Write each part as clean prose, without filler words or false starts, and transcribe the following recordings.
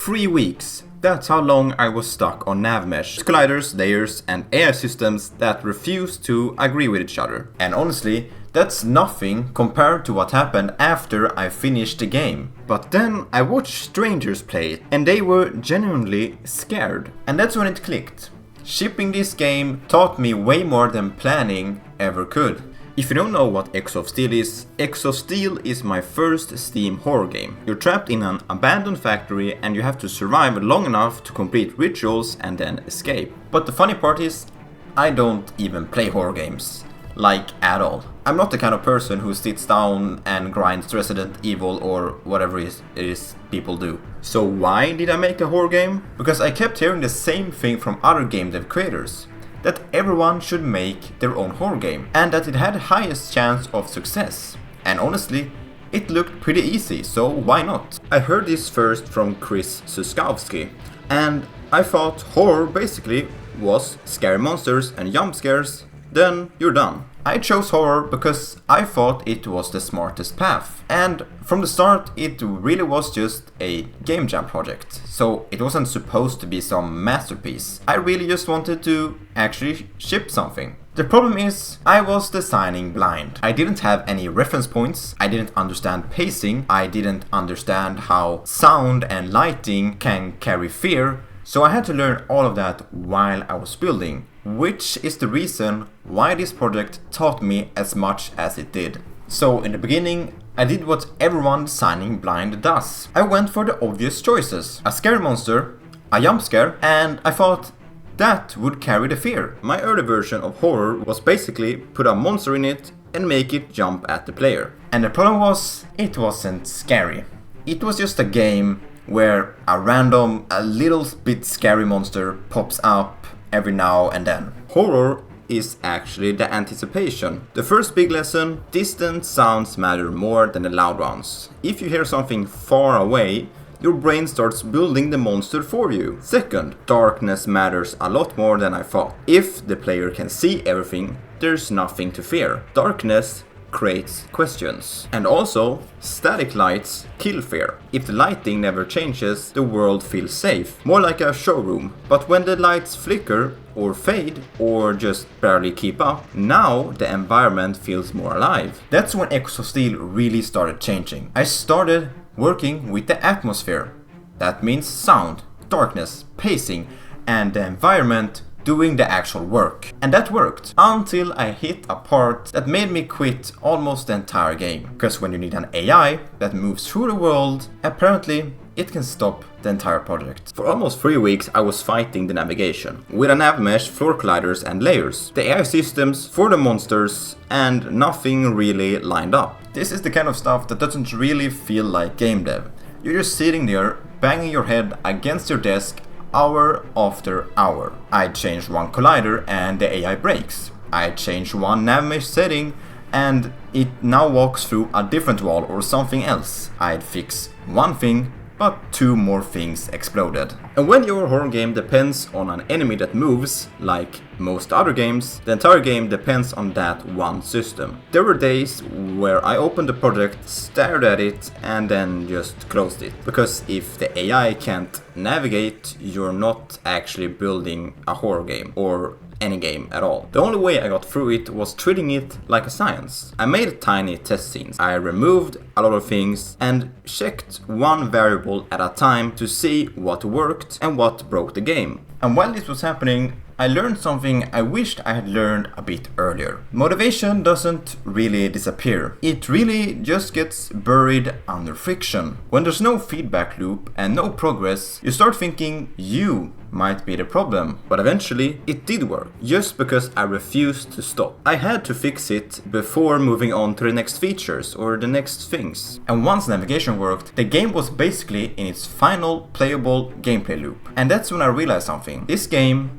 3 weeks. That's how long I was stuck on NavMesh, colliders, layers, and AI systems that refuse to agree with each other. And honestly, that's nothing compared to what happened after I finished the game. But then I watched strangers play it, and they were genuinely scared. And that's when it clicked. Shipping this game taught me way more than planning ever could. If you don't know what Echoes of Steel is my first Steam horror game. You're trapped in an abandoned factory and you have to survive long enough to complete rituals and then escape. But the funny part is, I don't even play horror games. Like, at all. I'm not the kind of person who sits down and grinds Resident Evil or whatever it is people do. So why did I make a horror game? Because I kept hearing the same thing from other game dev creators. That everyone should make their own horror game, and that it had the highest chance of success. And honestly, it looked pretty easy, so why not? I heard this first from Chris Suskowski, and I thought horror basically was scary monsters and jump scares, then you're done. I chose horror because I thought it was the smartest path. And from the start it really was just a game jam project. So it wasn't supposed to be some masterpiece. I really just wanted to actually ship something. The problem is, I was designing blind. I didn't have any reference points, I didn't understand pacing, I didn't understand how sound and lighting can carry fear. So I had to learn all of that while I was building, which is the reason why this project taught me as much as it did. So in the beginning, I did what everyone designing blind does. I went for the obvious choices. A scary monster, a jump scare, and I thought that would carry the fear. My early version of horror was basically put a monster in it and make it jump at the player. And the problem was, it wasn't scary. It was just a game where a little bit scary monster pops up every now and then. Horror is actually the anticipation. The first big lesson, distant sounds matter more than the loud ones. If you hear something far away, your brain starts building the monster for you. Second, darkness matters a lot more than I thought. If the player can see everything, there's nothing to fear. Darkness creates questions. And also, static lights kill fear. If the lighting never changes, the world feels safe, more like a showroom. But when the lights flicker or fade or just barely keep up, now the environment feels more alive. That's when Echoes of Steel really started changing. I started working with the atmosphere. That means sound, darkness, pacing, and the environment doing the actual work. And that worked until I hit a part that made me quit almost the entire game. Because when you need an AI that moves through the world, apparently it can stop the entire project. For almost 3 weeks I was fighting the navigation with a NavMesh, floor colliders and layers, the AI systems for the monsters, and nothing really lined up. This is the kind of stuff that doesn't really feel like game dev. You're just sitting there banging your head against your desk hour after hour. I'd change one collider and the AI breaks. I'd change one NavMesh setting and it now walks through a different wall or something else. I'd fix one thing, but 2 more things exploded. And when your horror game depends on an enemy that moves, like most other games, the entire game depends on that one system. There were days where I opened the project, stared at it, and then just closed it. Because if the AI can't navigate, you're not actually building a horror game or any game at all. The only way I got through it was treating it like a science. I made tiny test scenes. I removed a lot of things and checked one variable at a time to see what worked and what broke the game. And while this was happening, I learned something I wished I had learned a bit earlier. Motivation doesn't really disappear. It really just gets buried under friction. When there's no feedback loop and no progress, you start thinking you might be the problem. But eventually, it did work, just because I refused to stop. I had to fix it before moving on to the next features or the next things. And once navigation worked, the game was basically in its final playable gameplay loop. And that's when I realized something. This game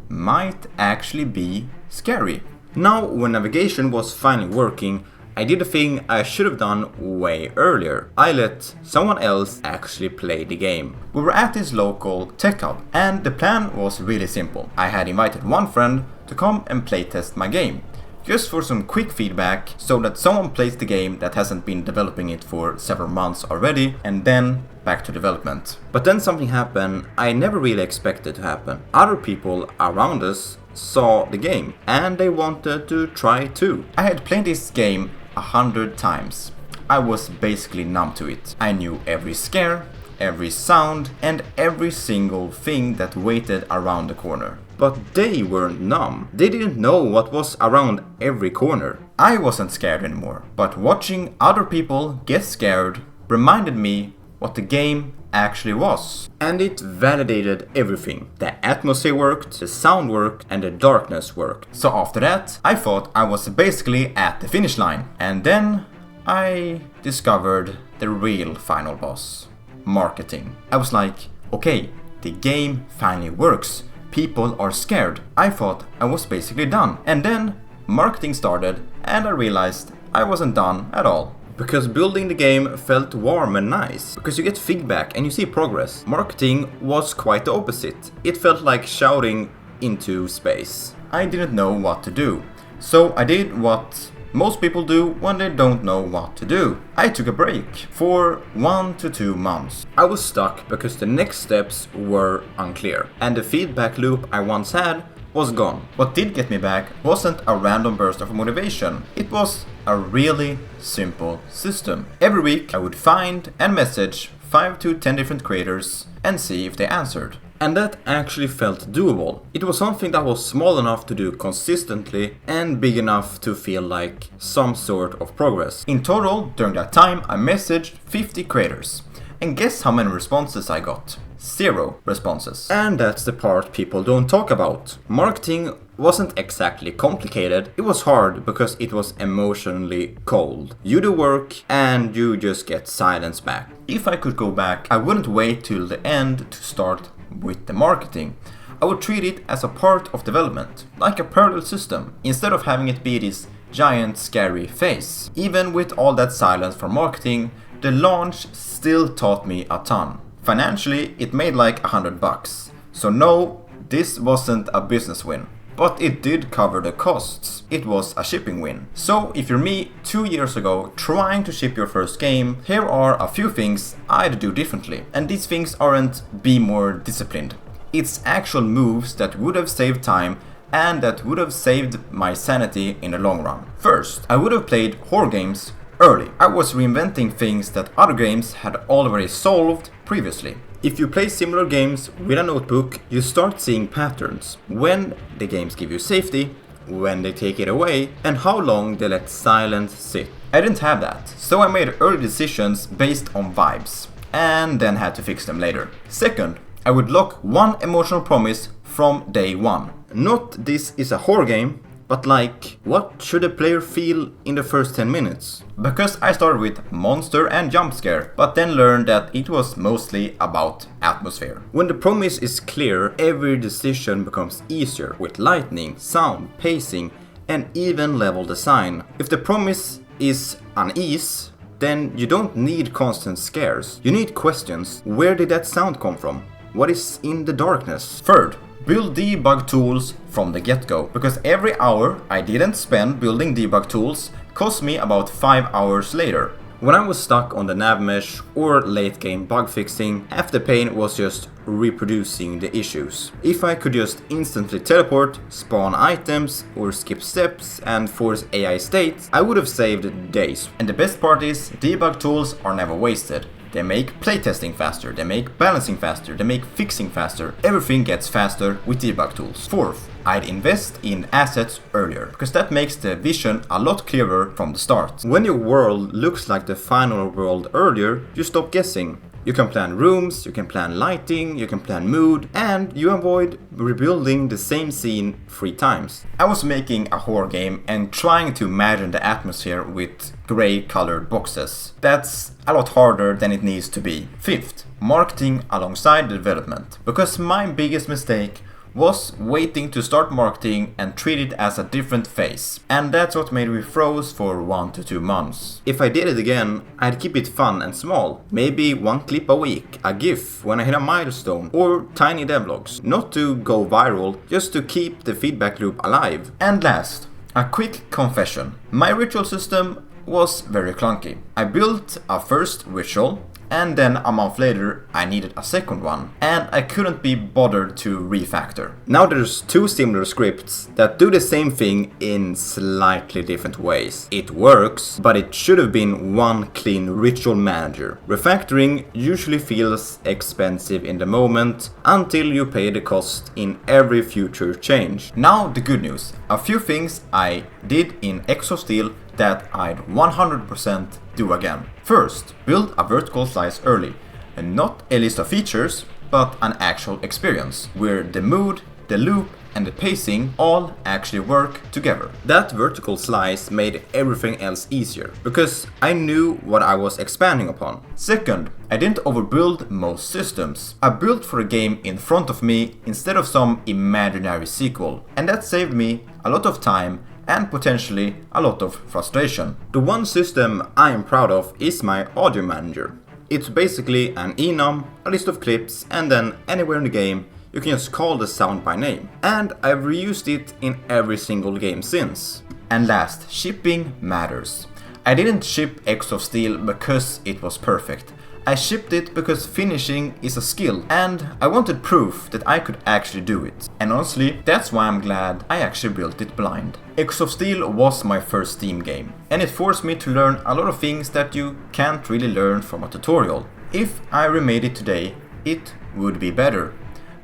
might actually be scary. Now, when navigation was finally working, I did a thing I should have done way earlier. I let someone else actually play the game. We were at this local tech hub, and the plan was really simple. I had invited one friend to come and playtest my game. just for some quick feedback so that someone plays the game that hasn't been developing it for several months already, and then back to development. But then something happened I never really expected to happen. Other people around us saw the game and they wanted to try too. I had played this game 100 times. I was basically numb to it. I knew every scare, every sound, and every single thing that waited around the corner. But they weren't numb. They didn't know what was around every corner. I wasn't scared anymore, but watching other people get scared reminded me what the game actually was. And it validated everything. The atmosphere worked, the sound worked, and the darkness worked. So after that, I thought I was basically at the finish line. And then I discovered the real final boss: marketing. I was like, okay, the game finally works. People are scared. I thought I was basically done. And then marketing started and I realized I wasn't done at all. Because building the game felt warm and nice. Because you get feedback and you see progress. Marketing was quite the opposite. It felt like shouting into space. I didn't know what to do. So I did what most people do when they don't know what to do. I took a break for 1 to 2 months. I was stuck because the next steps were unclear. And the feedback loop I once had was gone. What did get me back wasn't a random burst of motivation. It was a really simple system. Every week I would find and message 5 to 10 different creators and see if they answered. And that actually felt doable. It was something that was small enough to do consistently and big enough to feel like some sort of progress. In total, during that time, I messaged 50 creators. And guess how many responses I got? 0 responses. And that's the part people don't talk about. Marketing wasn't exactly complicated. It was hard because it was emotionally cold. You do work and you just get silence back. If I could go back, I wouldn't wait till the end to start with the marketing. I would treat it as a part of development, like a parallel system, instead of having it be this giant scary face. Even with all that silence from marketing, the launch still taught me a ton. Financially, it made like $100. So no, this wasn't a business win. But it did cover the costs. It was a shipping win. So if you're me 2 years ago trying to ship your first game, here are a few things I'd do differently. And these things aren't be more disciplined. It's actual moves that would have saved time and that would have saved my sanity in the long run. First, I would have played horror games early. I was reinventing things that other games had already solved previously. If you play similar games with a notebook, you start seeing patterns. When the games give you safety, when they take it away, and how long they let silence sit. I didn't have that, so I made early decisions based on vibes, and then had to fix them later. Second, I would lock one emotional promise from day one. Not this is a horror game, but like, what should a player feel in the first 10 minutes? Because I started with monster and jump scare, but then learned that it was mostly about atmosphere. When the promise is clear, every decision becomes easier with lighting, sound, pacing, and even level design. If the promise is unease, then you don't need constant scares. You need questions. Where did that sound come from? What is in the darkness? Third, build debug tools from the get-go, because every hour I didn't spend building debug tools cost me about 5 hours later. When I was stuck on the nav mesh or late game bug fixing, half the pain was just reproducing the issues. If I could just instantly teleport, spawn items or skip steps and force AI states, I would have saved days. And the best part is, debug tools are never wasted. They make playtesting faster, they make balancing faster, they make fixing faster. Everything gets faster with debug tools. Fourth, I'd invest in assets earlier, because that makes the vision a lot clearer from the start. When your world looks like the final world earlier, you stop guessing. You can plan rooms, you can plan lighting, you can plan mood, and you avoid rebuilding the same scene 3 times. I was making a horror game and trying to imagine the atmosphere with grey colored boxes. That's a lot harder than it needs to be. Fifth, marketing alongside the development. Because my biggest mistake was waiting to start marketing and treat it as a different phase. And that's what made me froze for 1 to 2 months. If I did it again, I'd keep it fun and small. Maybe 1 clip a week, a GIF when I hit a milestone, or tiny devlogs. Not to go viral, just to keep the feedback loop alive. And last, A quick confession. My ritual system was very clunky. I built a first ritual, and then a month later I needed a second one, and I couldn't be bothered to refactor. Now there's two similar scripts that do the same thing in slightly different ways. It works, but it should have been one clean ritual manager. Refactoring usually feels expensive in the moment until you pay the cost in every future change. Now the good news. A few things I did in Exosteel that I'd 100% do again. First, build a vertical slice early, and not a list of features, but an actual experience, where the mood, the loop, and the pacing all actually work together. That vertical slice made everything else easier, because I knew what I was expanding upon. Second, I didn't overbuild most systems. I built for a game in front of me instead of some imaginary sequel, and that saved me a lot of time and potentially a lot of frustration. The one system I am proud of is my audio manager. It's basically an enum, a list of clips, and then anywhere in the game you can just call the sound by name. And I've reused it in every single game since. And last, shipping matters. I didn't ship Exosteel because it was perfect. I shipped it because finishing is a skill, and I wanted proof that I could actually do it. And honestly, that's why I'm glad I actually built it blind. Exosteel was my first Steam game, and it forced me to learn a lot of things that you can't really learn from a tutorial. If I remade it today, it would be better.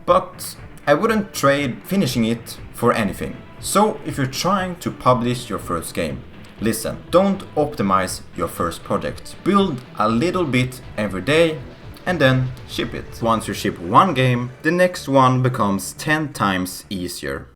But I wouldn't trade finishing it for anything. So if you're trying to publish your first game, listen, don't optimize your first project. Build a little bit every day and then ship it. Once you ship one game, the next one becomes 10 times easier.